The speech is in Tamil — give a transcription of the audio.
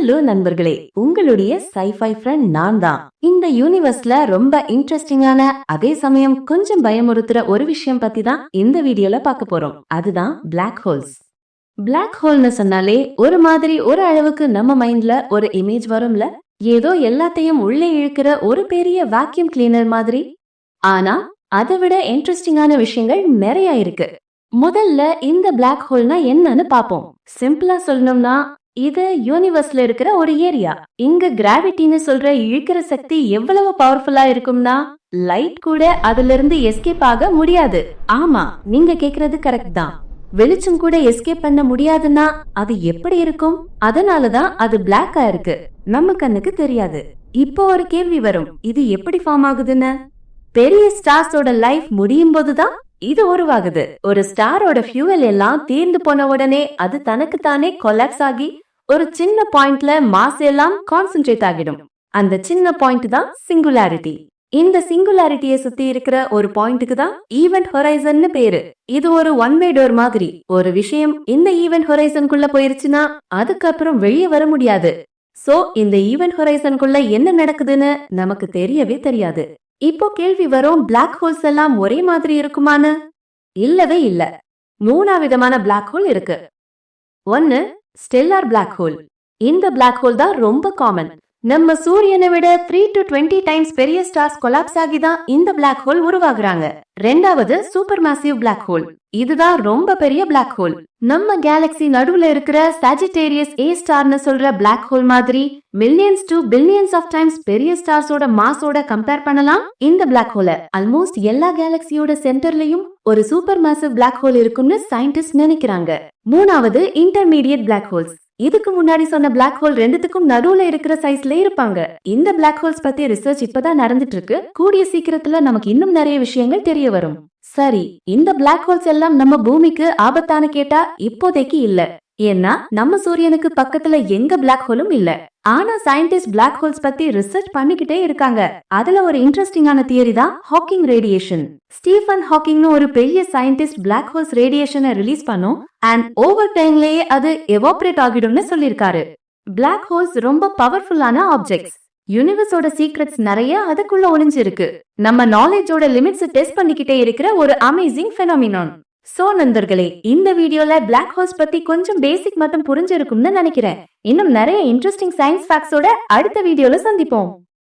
ஹலோ நண்பர்களே, உங்களுடைய sci-fi friend நான் தான். இந்த யூனிவர்ஸ்ல ரொம்ப இன்ட்ரெஸ்டிங்கான அதே சமயம் கொஞ்சம் பயமுறுத்துற ஒரு விஷயம் பத்தி தான் இந்த வீடியோல பார்க்க போறோம். அதுதான் பிளாக் ஹோல்ஸ். பிளாக் ஹோல்னு சொன்னாலே ஒரு மாதிரி ஒரு அளவுக்கு நம்ம மைண்ட்ல ஒரு இமேஜ் வரும்ல, ஏதோ எல்லாத்தையும் உள்ளே இழுக்கிற ஒரு பெரிய வாக்யூம் கிளீனர் மாதிரி. ஆனா அதை விட இன்ட்ரெஸ்டிங்கான விஷயங்கள் நிறைய இருக்கு. முதல்ல இந்த பிளாக் ஹோல்னா என்னன்னு பாப்போம். சிம்பிளா சொல்லணும்னா இது யூனிவர்ஸ்ல இருக்கிற ஒரு ஏரியா. இங்க கிராவிட்டின்னு சொல்ற இழுக்கிற சக்தி எவ்வளவு பவர்ஃபுல்லா இருக்கும்னா லைட் கூட அதுல இருந்து எஸ்கேப் ஆக முடியாது. ஆமா, நீங்க கேக்குறது கரெக்ட் தான். வெளிச்சம் கூட எஸ்கேப் பண்ண முடியாதுன்னா அது எப்படி இருக்கும்? அதனாலதான் அது பிளாக்கா இருக்கு, நம்ம கண்ணுக்கு தெரியாது. இப்போ ஒரு கேள்வி வரும், இது எப்படி ஃபார்ம் ஆகுதுன்னு. பெரிய ஸ்டார்ஸோட லைஃப் முடியும் போதுதான் இது உருவாகுது. ஒரு ஸ்டாரோட ஃபியூவல் எல்லாம் தீர்ந்து போன உடனே அது தனக்கு தானே கொலாப்ஸ் ஆகி ஒரு சின்ன பாயிண்ட்ல மாஸ் எல்லாம் கான்சென்ட்ரேட் ஆகிடும். அந்த சின்ன பாயிண்ட் தான் சிங்குலாரிட்டி. இந்த சிங்குலாரிட்டியை சுத்தி இருக்கிற ஒரு பாயிண்ட்டுக்கு தான் ஈவென்ட் ஹொரைசன் பேரு. இது ஒரு ஒன் வே டோர் மாதிரி. ஒரு விஷயம் இந்த ஈவென்ட் ஹொரைசனுக்குள்ள போயிருச்சுன்னா அதுக்கப்புறம் வெளியே வர முடியாது. சோ இந்த ஈவென்ட் ஹொரைசனுக்குள்ள என்ன நடக்குதுன்னு நமக்கு தெரியவே தெரியாது. இப்போ கேள்வி வரும், பிளாக் ஹோல்ஸ் எல்லாம் ஒரே மாதிரி இருக்குமான்னு? இல்லவே இல்ல. 3 விதமான பிளாக் ஹோல் இருக்கு. 1 ஸ்டெல்லார் பிளாக் ஹோல். இந்த பிளாக் ஹோல் தான் ரொம்ப காமன். நம்ம சூரியனை விட 3 to 20 டைம்ஸ் பெரிய ஸ்டார்ஸ் கொலாப்ஸ் ஆகிதான் இந்த பிளாக் ஹோல் உருவாகுறாங்க. 2வது சூப்பர் மேசிவ் பிளாக் ஹோல். இதுதான் ரொம்ப பெரிய பிளாக் ஹோல். நம்ம கேலக்சி நடுவுல இருக்கிற சாஜிட்டேரியஸ் ஏ ஸ்டார்னு சொல்ற பிளாக் ஹோல் மாதிரி millions to billions of times பெரிய ஸ்டார்ஸோட மாஸோட கம்பேர் பண்ணலாம் இந்த பிளாக் ஹோல. ஆல்மோஸ்ட் எல்லா கேலக்சியோட சென்டர்லயும் ஒரு சூப்பர் மேசிவ் பிளாக் ஹோல் இருக்கும்னு சயின்டிஸ்ட் நினைக்கிறாங்க. 3வது இன்டர்மீடியட் பிளாக் ஹோல்ஸ். இதுக்கு முன்னாடி சொன்ன பிளாக் ஹோல் ரெண்டுத்துக்கும் நடுவுல இருக்கிற சைஸ்ல இருப்பாங்க. இந்த பிளாக் ஹோல்ஸ் பத்தி ரிசர்ச் இப்பதான் நடந்துட்டு இருக்கு. கூடிய சீக்கிரத்துல நமக்கு இன்னும் நிறைய விஷயங்கள் தெரிய வரும். சரி, இந்த பிளாக் ஹோல்ஸ் எல்லாம் நம்ம பூமிக்கு ஆபத்தான கேட்டா இப்போதைக்கு இல்ல. ஏன்னா நம்ம சூரியனுக்கு பக்கத்துல எங்க பிளாக் ஹோலும் இல்ல. ஆனா சயின்டிஸ்ட் பிளாக் ஹோல்ஸ் பத்தி ரிசர்ச் பண்ணிக்கிட்டே இருக்காங்க. அதுல ஒரு இன்ட்ரெஸ்டிங்கான தியரி தான் ஹாக்கிங் ரேடியேஷன். ஸ்டீஃபன் ஹாக்கிங்னு ஒரு பெரிய சயின்டிஸ்ட் பிளாக் ஹோல்ஸ் ரேடியேஷனை ரிலீஸ் பண்ணும் அண்ட் ஓவர் டைம்லயே அது எவாபரேட் ஆகிடும்னு சொல்லிருக்காரு. பிளாக் ஹோல்ஸ் ரொம்ப பவர்ஃபுல்லான ஆப்ஜெக்ட்ஸ். யூனிவர்ஸோட சீக்ரெட்ஸ் நிறைய அதுக்குள்ள ஒளிஞ்சிருக்கு. நம்ம நாலேஜோட லிமிட்ஸ் டெஸ்ட் பண்ணிக்கிட்டே இருக்கிற ஒரு அமேசிங் ஃபெனோமினான். சோ நண்பர்களே, இந்த வீடியோல பிளாக் ஹோல்ஸ் பத்தி கொஞ்சம் பேசிக் மட்டும் புரிஞ்சிருக்கும்னு நினைக்கிறேன். இன்னும் நிறைய இன்ட்ரெஸ்டிங் சயின்ஸ் ஃபேக்ட்ஸோட அடுத்த வீடியோல சந்திப்போம்.